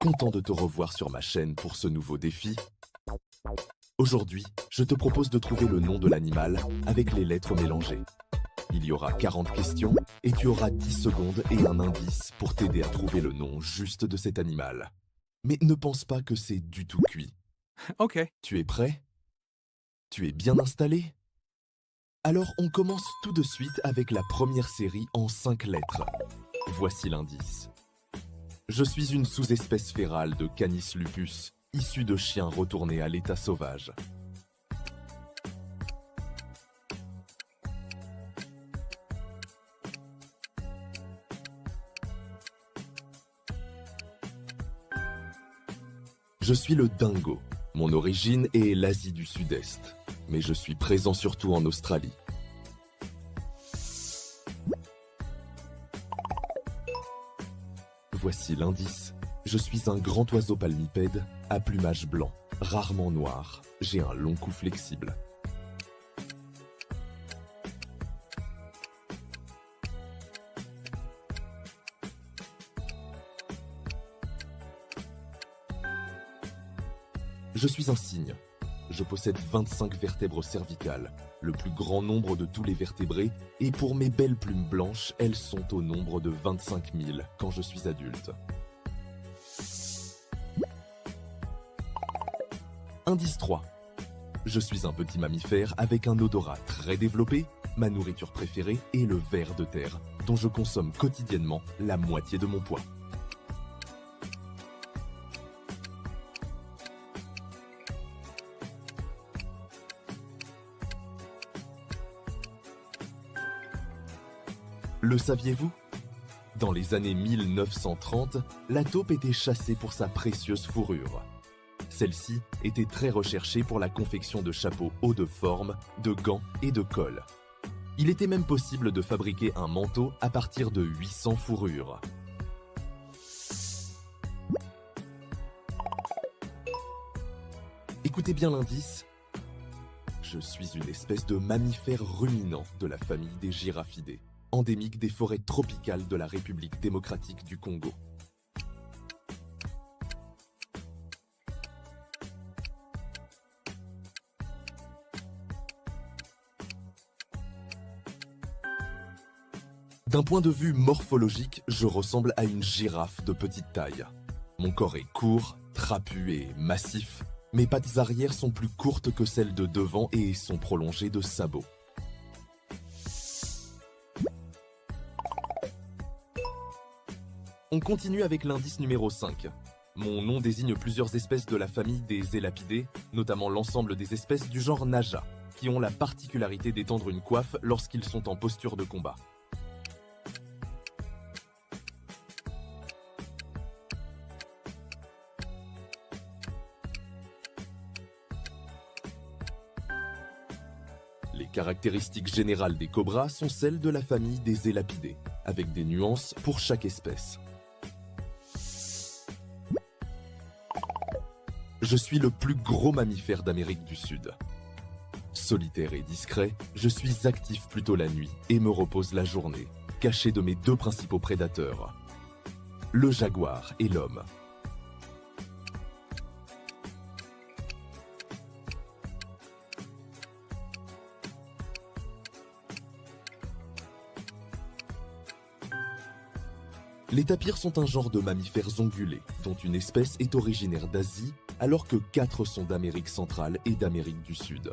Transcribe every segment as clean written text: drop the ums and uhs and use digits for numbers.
Content de te revoir sur ma chaîne pour ce nouveau défi. Aujourd'hui, je te propose de trouver le nom de l'animal avec les lettres mélangées. Il y aura 40 questions et tu auras 10 secondes et un indice pour t'aider à trouver le nom juste de cet animal. Mais ne pense pas que c'est du tout cuit. Ok. Tu es prêt? Tu es bien installé? Alors on commence tout de suite avec la première série en 5 lettres. Voici l'indice. Je suis une sous-espèce férale de Canis lupus, issue de chiens retournés à l'état sauvage. Je suis le dingo. Mon origine est l'Asie du Sud-Est, mais je suis présent surtout en Australie. Voici l'indice. Je suis un grand oiseau palmipède à plumage blanc, rarement noir. J'ai un long cou flexible. Je suis un cygne. Je possède 25 vertèbres cervicales, le plus grand nombre de tous les vertébrés, et pour mes belles plumes blanches, elles sont au nombre de 25 000 quand je suis adulte. Indice 3. Je suis un petit mammifère avec un odorat très développé. Ma nourriture préférée est le ver de terre, dont je consomme quotidiennement la moitié de mon poids. Le saviez-vous? Dans les années 1930, la taupe était chassée pour sa précieuse fourrure. Celle-ci était très recherchée pour la confection de chapeaux hauts de forme, de gants et de cols. Il était même possible de fabriquer un manteau à partir de 800 fourrures. Écoutez bien l'indice. Je suis une espèce de mammifère ruminant de la famille des giraffidés, endémique des forêts tropicales de la République démocratique du Congo. D'un point de vue morphologique, je ressemble à une girafe de petite taille. Mon corps est court, trapu et massif. Mes pattes arrière sont plus courtes que celles de devant et sont prolongées de sabots. On continue avec l'indice numéro 5. Mon nom désigne plusieurs espèces de la famille des élapidés, notamment l'ensemble des espèces du genre Naja, qui ont la particularité d'étendre une coiffe lorsqu'ils sont en posture de combat. Les caractéristiques générales des cobras sont celles de la famille des élapidés, avec des nuances pour chaque espèce. Je suis le plus gros mammifère d'Amérique du Sud. Solitaire et discret, je suis actif plutôt la nuit et me repose la journée, caché de mes deux principaux prédateurs, le jaguar et l'homme. Les tapirs sont un genre de mammifères ongulés, dont une espèce est originaire d'Asie, alors que 4 sont d'Amérique centrale et d'Amérique du Sud.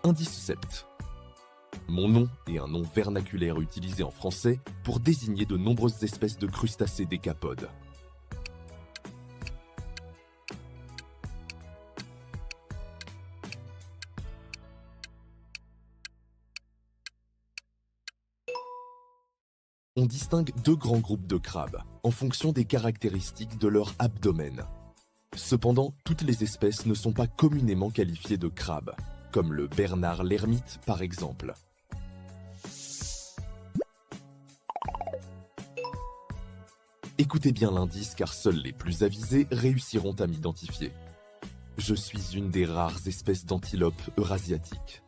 Indice 7. Mon nom est un nom vernaculaire utilisé en français pour désigner de nombreuses espèces de crustacés décapodes. On distingue deux grands groupes de crabes, en fonction des caractéristiques de leur abdomen. Cependant, toutes les espèces ne sont pas communément qualifiées de crabes, comme le bernard l'ermite par exemple. Écoutez bien l'indice car seuls les plus avisés réussiront à m'identifier. Je suis une des rares espèces d'antilopes eurasiatiques.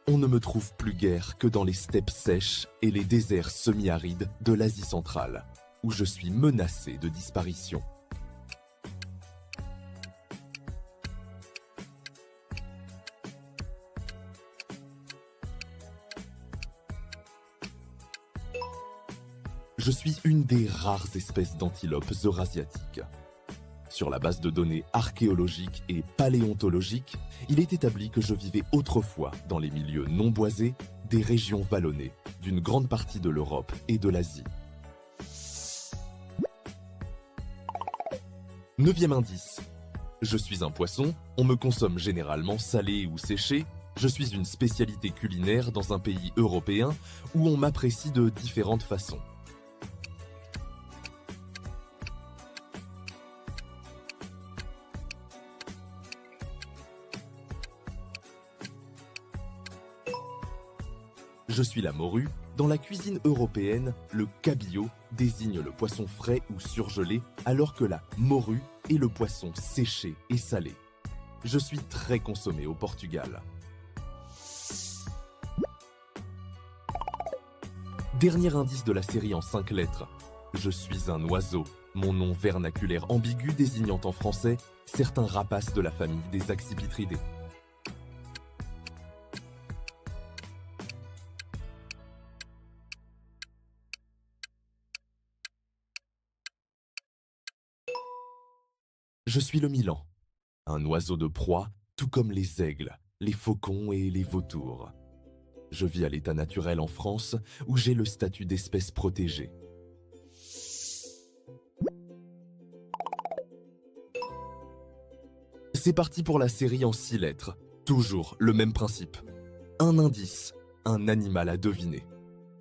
On ne me trouve plus guère que dans les steppes sèches et les déserts semi-arides de l'Asie centrale. où je suis menacé de disparition. Je suis une des rares espèces d'antilopes eurasiatiques. Sur la base de données archéologiques et paléontologiques, il est établi que je vivais autrefois dans les milieux non boisés des régions vallonnées d'une grande partie de l'Europe et de l'Asie. 9e indice. Je suis un poisson, on me consomme généralement salé ou séché, je suis une spécialité culinaire dans un pays européen où on m'apprécie de différentes façons. Je suis la morue. Dans la cuisine européenne, le cabillaud désigne le poisson frais ou surgelé, alors que la morue est le poisson séché et salé. Je suis très consommé au Portugal. Dernier indice de la série en 5 lettres. Je suis un oiseau. Mon nom vernaculaire ambigu désignant en français certains rapaces de la famille des Accipitridés. Je suis le milan, un oiseau de proie, tout comme les aigles, les faucons et les vautours. Je vis à l'état naturel en France, où j'ai le statut d'espèce protégée. C'est parti pour la série en 6 lettres. Toujours le même principe. Un indice, un animal à deviner.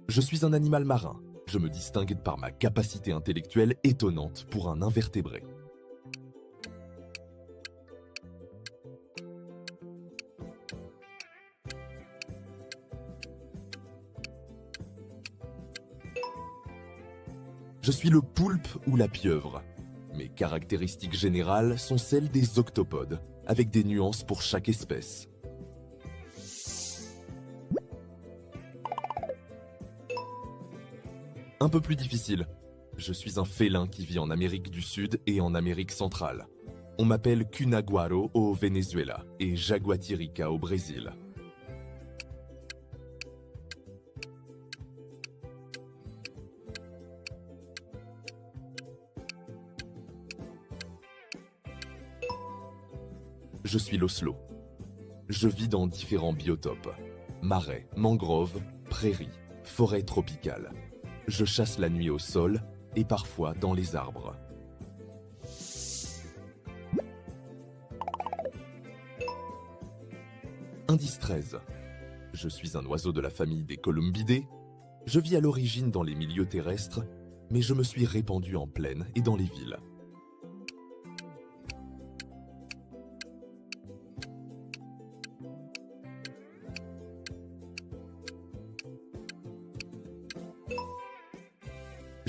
Je suis un animal marin. Je me distingue par ma capacité intellectuelle étonnante pour un invertébré. Je suis le poulpe ou la pieuvre. Mes caractéristiques générales sont celles des octopodes, avec des nuances pour chaque espèce. Un peu plus difficile. Je suis un félin qui vit en Amérique du Sud et en Amérique centrale. On m'appelle cunaguaro au Venezuela et jaguatirica au Brésil. Je suis l'oslo. Je vis dans différents biotopes. Marais, mangroves, prairies, forêts tropicales. Je chasse la nuit au sol et parfois dans les arbres. Indice 13. Je suis un oiseau de la famille des columbidés. Je vis à l'origine dans les milieux terrestres, mais je me suis répandu en plaine et dans les villes.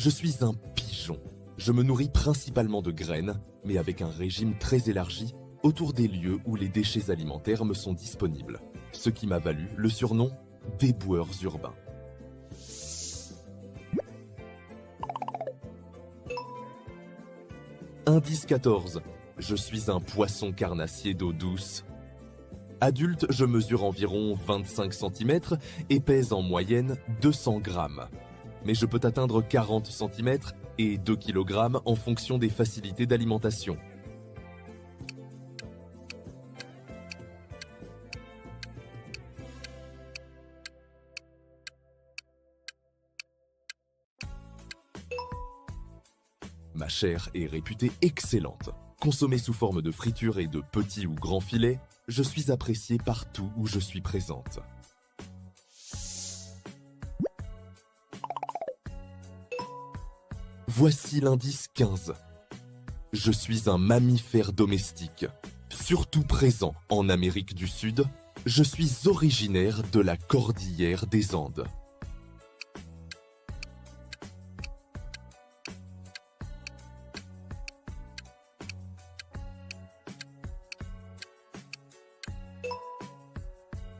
Je suis un pigeon. Je me nourris principalement de graines, mais avec un régime très élargi autour des lieux où les déchets alimentaires me sont disponibles, ce qui m'a valu le surnom d'éboueurs urbains. Indice 14. Je suis un poisson carnassier d'eau douce. Adulte, je mesure environ 25 cm et pèse en moyenne 200 grammes. Mais je peux atteindre 40 cm et 2 kg en fonction des facilités d'alimentation. Ma chair est réputée excellente. Consommée sous forme de friture et de petits ou grands filets, je suis appréciée partout où je suis présente. Voici l'indice 15. Je suis un mammifère domestique. Surtout présent en Amérique du Sud, je suis originaire de la cordillère des Andes.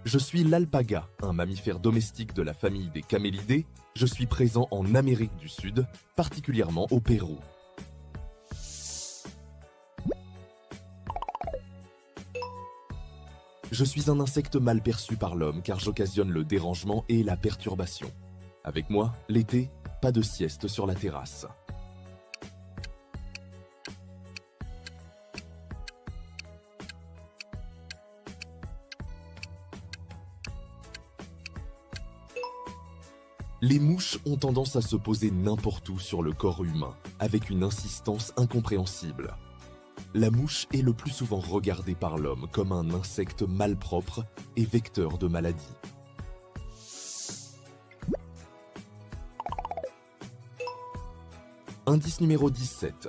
Je suis l'alpaga, un mammifère domestique de la famille des camélidés. Je suis présent en Amérique du Sud, particulièrement au Pérou. Je suis un insecte mal perçu par l'homme car j'occasionne le dérangement et la perturbation. Avec moi, l'été, pas de sieste sur la terrasse. Les mouches ont tendance à se poser n'importe où sur le corps humain, avec une insistance incompréhensible. La mouche est le plus souvent regardée par l'homme comme un insecte malpropre et vecteur de maladies. Indice numéro 17.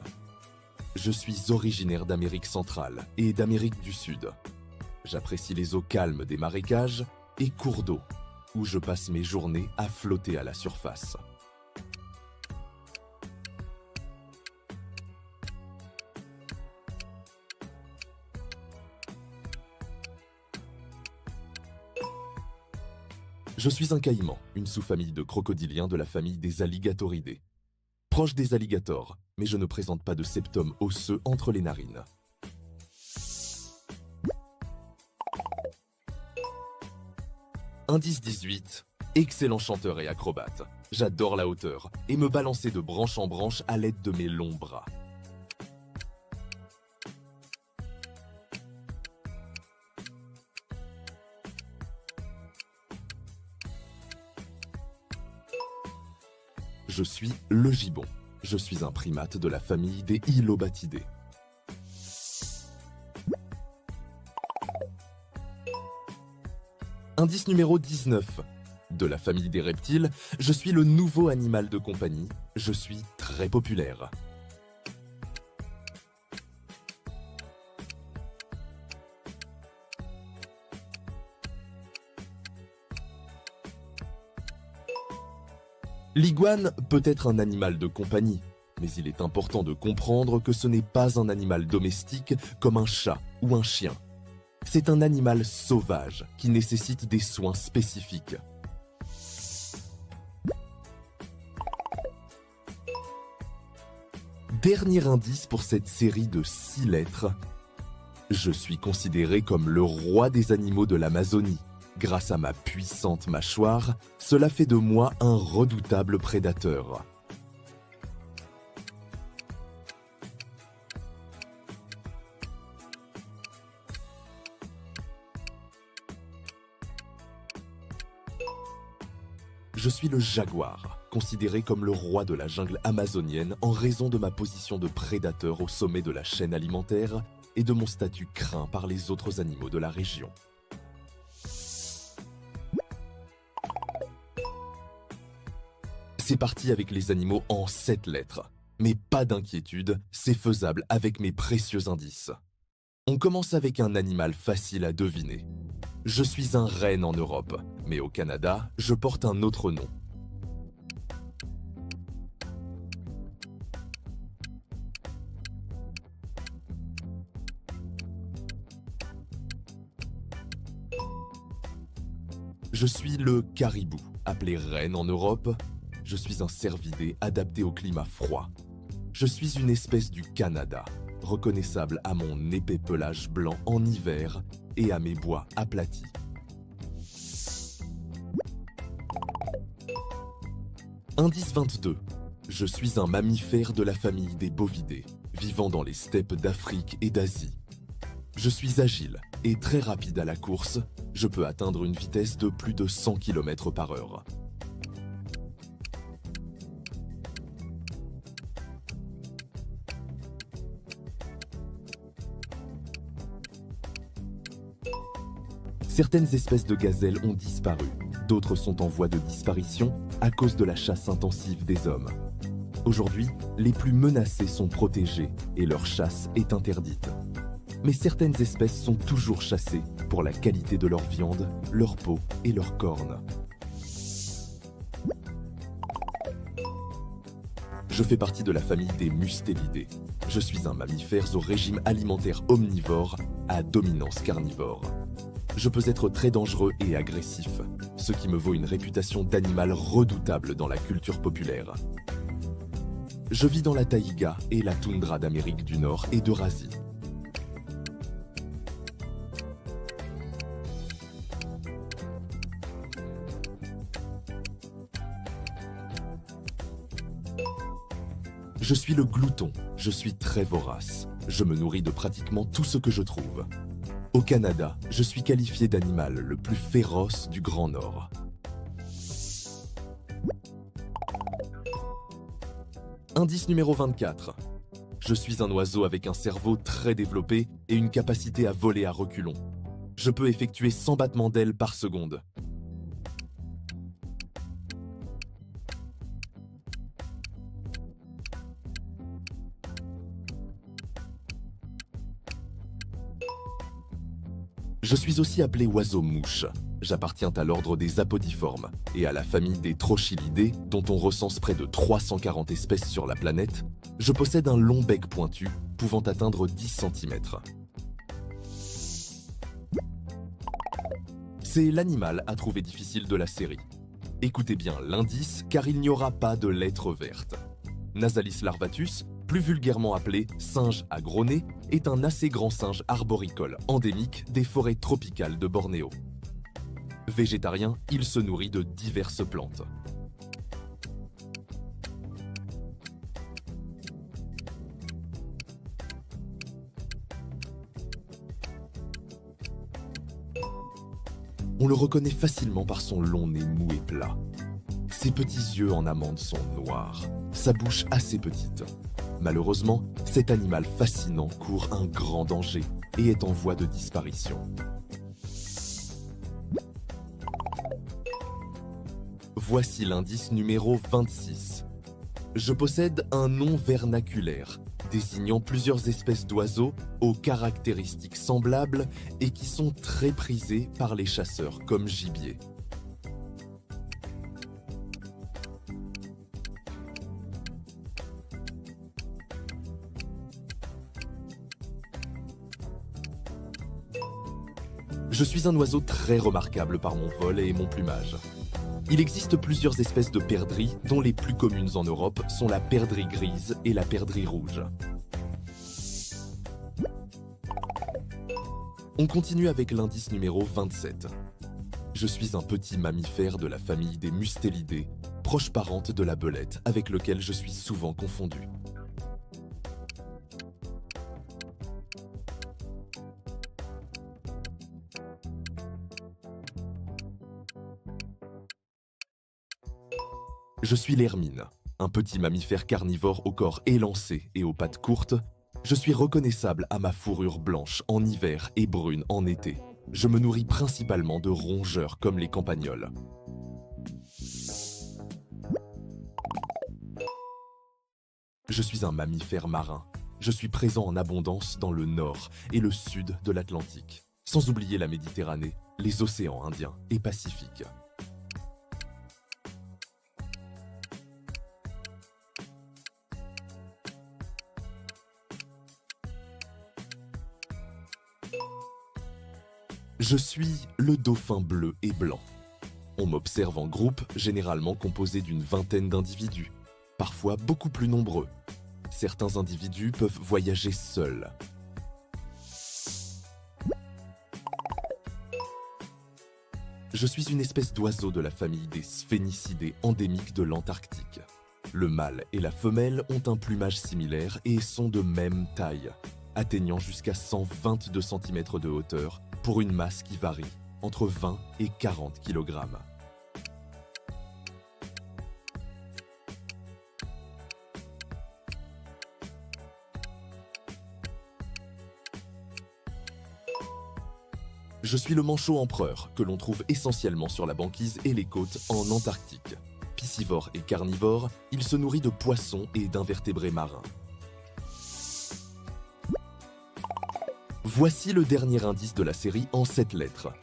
Je suis originaire d'Amérique centrale et d'Amérique du Sud. J'apprécie les eaux calmes des marécages et cours d'eau, où je passe mes journées à flotter à la surface. Je suis un caïman, une sous-famille de crocodiliens de la famille des alligatoridés. Proche des alligators, mais je ne présente pas de septum osseux entre les narines. Indice 18. Excellent chanteur et acrobate. J'adore la hauteur et me balancer de branche en branche à l'aide de mes longs bras. Je suis le gibbon. Je suis un primate de la famille des Hylobatidés. Indice numéro 19. De la famille des reptiles, je suis le nouveau animal de compagnie. Je suis très populaire. L'iguane peut être un animal de compagnie, mais il est important de comprendre que ce n'est pas un animal domestique comme un chat ou un chien. C'est un animal sauvage qui nécessite des soins spécifiques. Dernier indice pour cette série de 6 lettres. Je suis considéré comme le roi des animaux de l'Amazonie. Grâce à ma puissante mâchoire, cela fait de moi un redoutable prédateur. Je suis le jaguar, considéré comme le roi de la jungle amazonienne en raison de ma position de prédateur au sommet de la chaîne alimentaire et de mon statut craint par les autres animaux de la région. C'est parti avec les animaux en 7 lettres. Mais pas d'inquiétude, c'est faisable avec mes précieux indices. On commence avec un animal facile à deviner. Je suis un renne en Europe, mais au Canada, je porte un autre nom. Je suis le caribou, appelé renne en Europe. Je suis un cervidé adapté au climat froid. Je suis une espèce du Canada, reconnaissable à mon épais pelage blanc en hiver et à mes bois aplatis. Indice 22. Je suis un mammifère de la famille des bovidés, vivant dans les steppes d'Afrique et d'Asie. Je suis agile et très rapide à la course. Je peux atteindre une vitesse de plus de 100 km/h. Certaines espèces de gazelles ont disparu, d'autres sont en voie de disparition à cause de la chasse intensive des hommes. Aujourd'hui, les plus menacées sont protégées et leur chasse est interdite. Mais certaines espèces sont toujours chassées pour la qualité de leur viande, leur peau et leurs cornes. Je fais partie de la famille des mustélidés. Je suis un mammifère au régime alimentaire omnivore à dominance carnivore. Je peux être très dangereux et agressif, ce qui me vaut une réputation d'animal redoutable dans la culture populaire. Je vis dans la taïga et la toundra d'Amérique du Nord et d'Eurasie. Je suis le glouton, je suis très vorace. Je me nourris de pratiquement tout ce que je trouve. Au Canada, je suis qualifié d'animal le plus féroce du Grand Nord. Indice numéro 24. Je suis un oiseau avec un cerveau très développé et une capacité à voler à reculons. Je peux effectuer 100 battements d'ailes par seconde. Je suis aussi appelé oiseau-mouche. J'appartiens à l'ordre des apodiformes et à la famille des trochilidés, dont on recense près de 340 espèces sur la planète. Je possède un long bec pointu, pouvant atteindre 10 cm. C'est l'animal à trouver difficile de la série. Écoutez bien l'indice, car il n'y aura pas de lettre verte. Nasalis larvatus, plus vulgairement appelé singe à gros nez, est un assez grand singe arboricole endémique des forêts tropicales de Bornéo. Végétarien, il se nourrit de diverses plantes. On le reconnaît facilement par son long nez mou et plat. Ses petits yeux en amande sont noirs, sa bouche assez petite. Malheureusement, cet animal fascinant court un grand danger et est en voie de disparition. Voici l'indice numéro 26. Je possède un nom vernaculaire, désignant plusieurs espèces d'oiseaux aux caractéristiques semblables et qui sont très prisés par les chasseurs comme gibier. Je suis un oiseau très remarquable par mon vol et mon plumage. Il existe plusieurs espèces de perdrix, dont les plus communes en Europe sont la perdrix grise et la perdrix rouge. On continue avec l'indice numéro 27. Je suis un petit mammifère de la famille des mustélidés, proche parente de la belette, avec lequel je suis souvent confondu. Je suis l'hermine, un petit mammifère carnivore au corps élancé et aux pattes courtes. Je suis reconnaissable à ma fourrure blanche en hiver et brune en été. Je me nourris principalement de rongeurs comme les campagnols. Je suis un mammifère marin. Je suis présent en abondance dans le nord et le sud de l'Atlantique, sans oublier la Méditerranée, les océans Indien et Pacifique. Je suis le dauphin bleu et blanc. On m'observe en groupe, généralement composé d'une vingtaine d'individus, parfois beaucoup plus nombreux. Certains individus peuvent voyager seuls. Je suis une espèce d'oiseau de la famille des sphénicidés endémiques de l'Antarctique. Le mâle et la femelle ont un plumage similaire et sont de même taille, atteignant jusqu'à 122 cm de hauteur pour une masse qui varie entre 20 et 40 kg. Je suis le manchot empereur, que l'on trouve essentiellement sur la banquise et les côtes en Antarctique. Piscivore et carnivore, il se nourrit de poissons et d'invertébrés marins. Voici le dernier indice de la série en 7 lettres.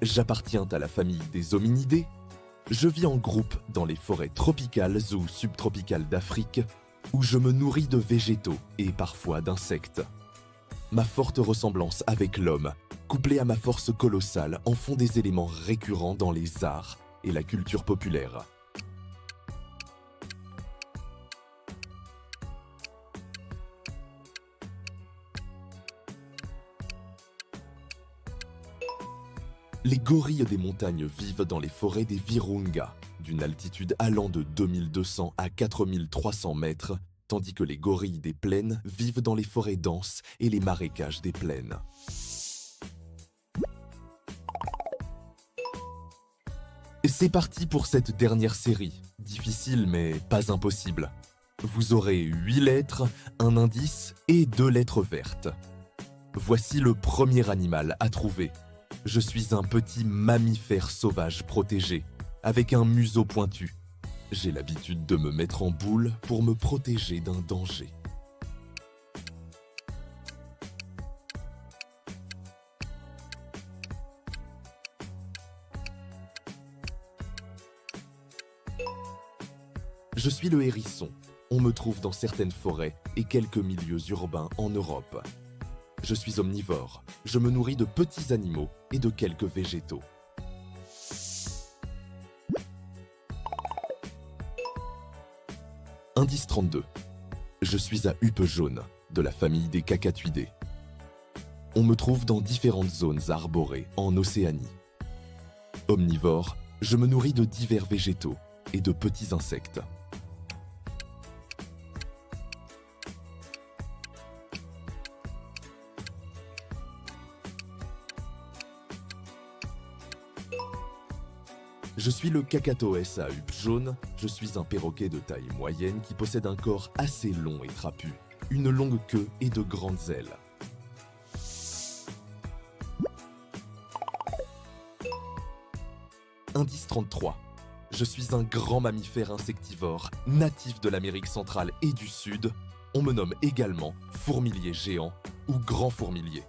J'appartiens à la famille des hominidés. Je vis en groupe dans les forêts tropicales ou subtropicales d'Afrique, où je me nourris de végétaux et parfois d'insectes. Ma forte ressemblance avec l'homme couplés à ma force colossale, en font des éléments récurrents dans les arts et la culture populaire. Les gorilles des montagnes vivent dans les forêts des Virunga, d'une altitude allant de 2200 à 4300 mètres, tandis que les gorilles des plaines vivent dans les forêts denses et les marécages des plaines. C'est parti pour cette dernière série, difficile mais pas impossible. Vous aurez 8 lettres, un indice et 2 lettres vertes. Voici le premier animal à trouver. Je suis un petit mammifère sauvage protégé, avec un museau pointu. J'ai l'habitude de me mettre en boule pour me protéger d'un danger. Je suis le hérisson. On me trouve dans certaines forêts et quelques milieux urbains en Europe. Je suis omnivore. Je me nourris de petits animaux et de quelques végétaux. Indice 32. Je suis à huppe jaune, de la famille des cacatuidés. On me trouve dans différentes zones arborées en Océanie. Omnivore, je me nourris de divers végétaux et de petits insectes. Je suis le Cacatoès à huppe jaune. Je suis un perroquet de taille moyenne qui possède un corps assez long et trapu, une longue queue et de grandes ailes. Indice 33. Je suis un grand mammifère insectivore, natif de l'Amérique centrale et du Sud. On me nomme également fourmilier géant ou grand fourmilier.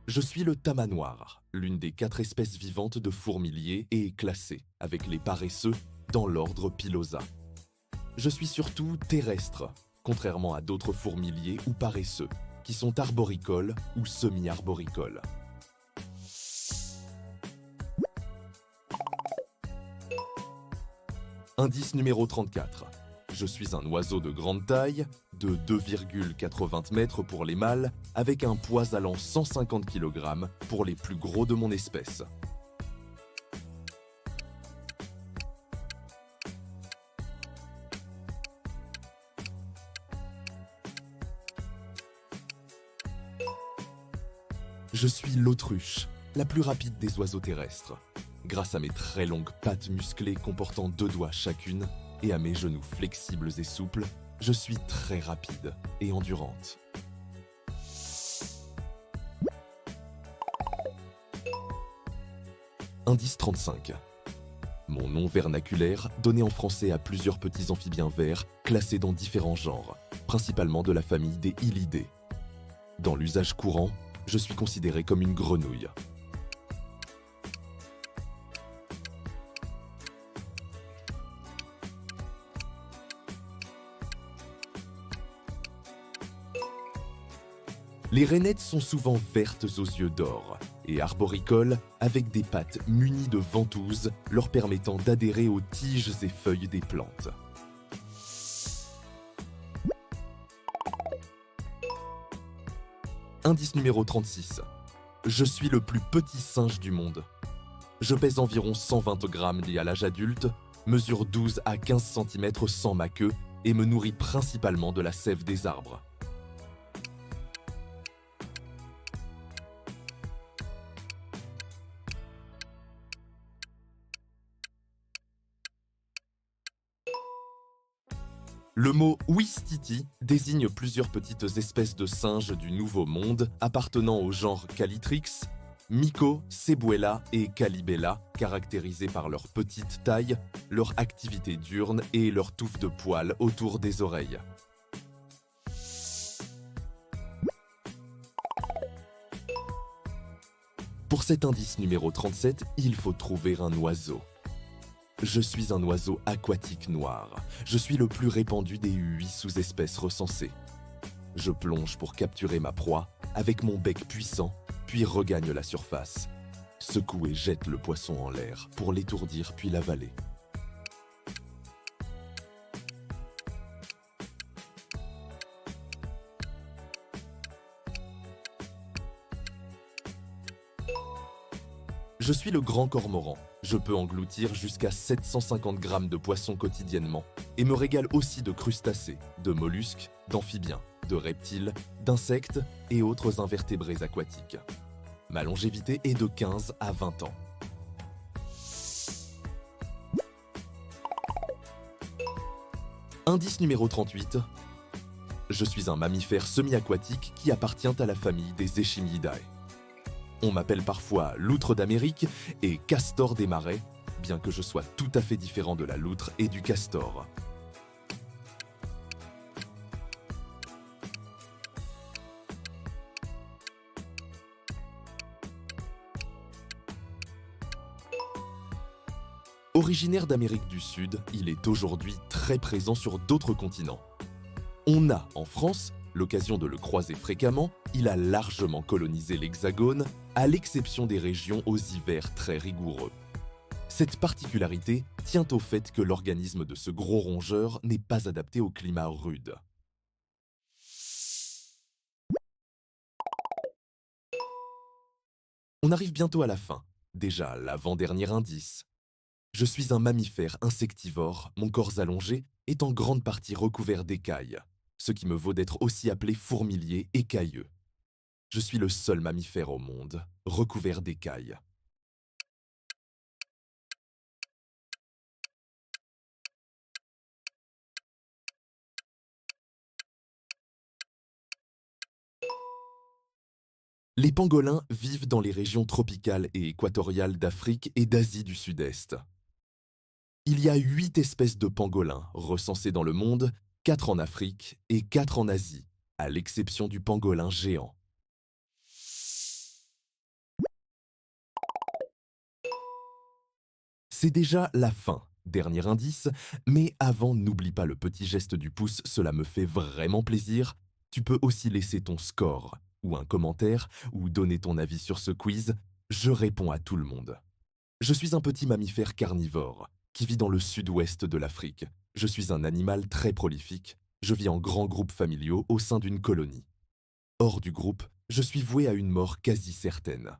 Je suis le tamanoir, l'une des 4 espèces vivantes de fourmiliers et classée, avec les paresseux, dans l'ordre Pilosa. Je suis surtout terrestre, contrairement à d'autres fourmiliers ou paresseux, qui sont arboricoles ou semi-arboricoles. Indice numéro 34. Je suis un oiseau de grande taille, de 2,80 mètres pour les mâles, avec un poids allant 150 kg pour les plus gros de mon espèce. Je suis l'autruche, la plus rapide des oiseaux terrestres. Grâce à mes très longues pattes musclées comportant 2 doigts chacune, et à mes genoux flexibles et souples, je suis très rapide et endurante. Indice 35. Mon nom vernaculaire, donné en français à plusieurs petits amphibiens verts, classés dans différents genres, principalement de la famille des Illidés. Dans l'usage courant, je suis considéré comme une grenouille. Les rainettes sont souvent vertes aux yeux d'or et arboricoles avec des pattes munies de ventouses leur permettant d'adhérer aux tiges et feuilles des plantes. Indice numéro 36. Je suis le plus petit singe du monde. Je pèse environ 120 grammes liés à l'âge adulte, mesure 12 à 15 cm sans ma queue et me nourris principalement de la sève des arbres. Le mot ouistiti désigne plusieurs petites espèces de singes du Nouveau Monde appartenant au genre Calitrix, Mico, Cebuela et Calibella, caractérisés par leur petite taille, leur activité diurne et leur touffe de poils autour des oreilles. Pour cet indice numéro 37, il faut trouver un oiseau. Je suis un oiseau aquatique noir. Je suis le plus répandu des 8 sous-espèces recensées. Je plonge pour capturer ma proie avec mon bec puissant, puis regagne la surface. Secoue et jette le poisson en l'air pour l'étourdir puis l'avaler. Je suis le grand cormoran. Je peux engloutir jusqu'à 750 grammes de poissons quotidiennement et me régale aussi de crustacés, de mollusques, d'amphibiens, de reptiles, d'insectes et autres invertébrés aquatiques. Ma longévité est de 15 à 20 ans. Indice numéro 38. Je suis un mammifère semi-aquatique qui appartient à la famille des Echinidae. On m'appelle parfois loutre d'Amérique et castor des marais, bien que je sois tout à fait différent de la loutre et du castor. Originaire d'Amérique du Sud, il est aujourd'hui très présent sur d'autres continents. On a, en France, l'occasion de le croiser fréquemment, il a largement colonisé l'Hexagone, à l'exception des régions aux hivers très rigoureux. Cette particularité tient au fait que l'organisme de ce gros rongeur n'est pas adapté au climat rude. On arrive bientôt à la fin. Déjà, l'avant-dernier indice. Je suis un mammifère insectivore, mon corps allongé est en grande partie recouvert d'écailles, ce qui me vaut d'être aussi appelé fourmilier écailleux. Je suis le seul mammifère au monde recouvert d'écailles. Les pangolins vivent dans les régions tropicales et équatoriales d'Afrique et d'Asie du Sud-Est. Il y a 8 espèces de pangolins recensées dans le monde, 4 en Afrique et 4 en Asie, à l'exception du pangolin géant. C'est déjà la fin, dernier indice, mais avant n'oublie pas le petit geste du pouce, cela me fait vraiment plaisir. Tu peux aussi laisser ton score, ou un commentaire, ou donner ton avis sur ce quiz, je réponds à tout le monde. Je suis un petit mammifère carnivore, qui vit dans le sud-ouest de l'Afrique. Je suis un animal très prolifique, je vis en grands groupes familiaux au sein d'une colonie. Hors du groupe, je suis voué à une mort quasi certaine.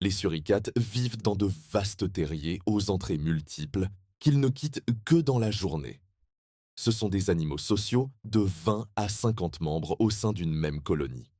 Les suricates vivent dans de vastes terriers aux entrées multiples qu'ils ne quittent que dans la journée. Ce sont des animaux sociaux de 20 à 50 membres au sein d'une même colonie.